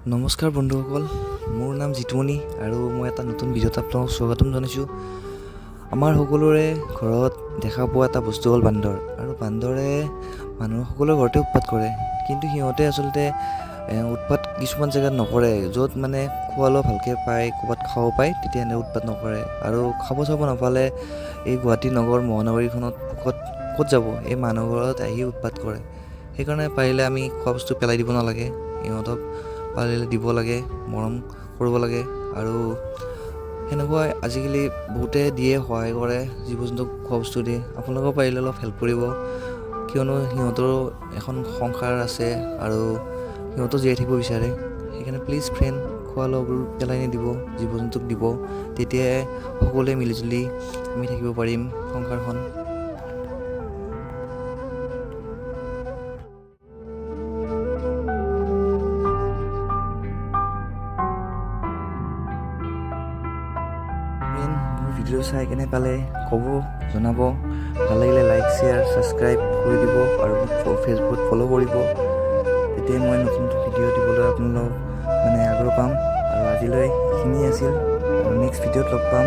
নমস্কাৰ বন্ধুসকল, মোৰ নাম জিতুমণি আৰু মই এটা নতুন ভিডিঅ'ত আপোনালোকক স্বাগতম জনাইছোঁ। আমাৰ সকলোৰে ঘৰত দেখা পোৱা এটা বস্তু হ'ল বান্দৰ। আৰু বান্দৰে মানুহ সকলোৰে ঘৰতে উৎপাত কৰে, কিন্তু সিহঁতে আচলতে উৎপাত কিছুমান জেগাত নকৰে। য'ত মানে খোৱা লোৱা ভালকৈ পায়, ক'ৰবাত খাব পায়, তেতিয়া এনে উৎপাত নকৰে। আৰু খাব চাব নাপালে এই গুৱাহাটী নগৰ মহানগৰীখনত ক'ত যাব, এই মানুহ ঘৰত আহি উৎপাত কৰে। সেইকাৰণে পাৰিলে আমি খোৱা বস্তু পেলাই দিব নালাগে, ইহঁতক পাৰিলে দিব লাগে, মৰম কৰিব লাগে। আৰু সেনেকুৱা আজিকালি বহুতে দিয়ে, সহায় কৰে, জীৱ জন্তুক খোৱা বস্তু দিয়ে। আপোনালোকেও পাৰিলে অলপ হেল্প কৰিব, কিয়নো সিহঁতৰো এখন সংসাৰ আছে আৰু সিহঁতো জীয়াই থাকিব বিচাৰে। সেইকাৰণে প্লিজ ফ্ৰেণ্ড, খোৱা লোৱাবোৰ পেলাই নিদিব, জীৱ জন্তুক দিব। তেতিয়াই সকলোৱে মিলিজুলি আমি থাকিব পাৰিম সংসাৰখন। মোৰ ভিডিঅ' চাই কেনে পালে ক'ব, জনাব। ভাল লাগিলে লাইক, শ্বেয়াৰ, ছাবস্ক্ৰাইব কৰি দিব আৰু মোক ফেচবুকত ফ'ল' কৰিব। তেতিয়াই মই নতুন নতুন ভিডিঅ' দিবলৈ আপোনালোক আগ্ৰহ পাম। আৰু আজিলৈ এইখিনিয়ে আছিল, আৰু নেক্সট ভিডিঅ'ত লগ পাম।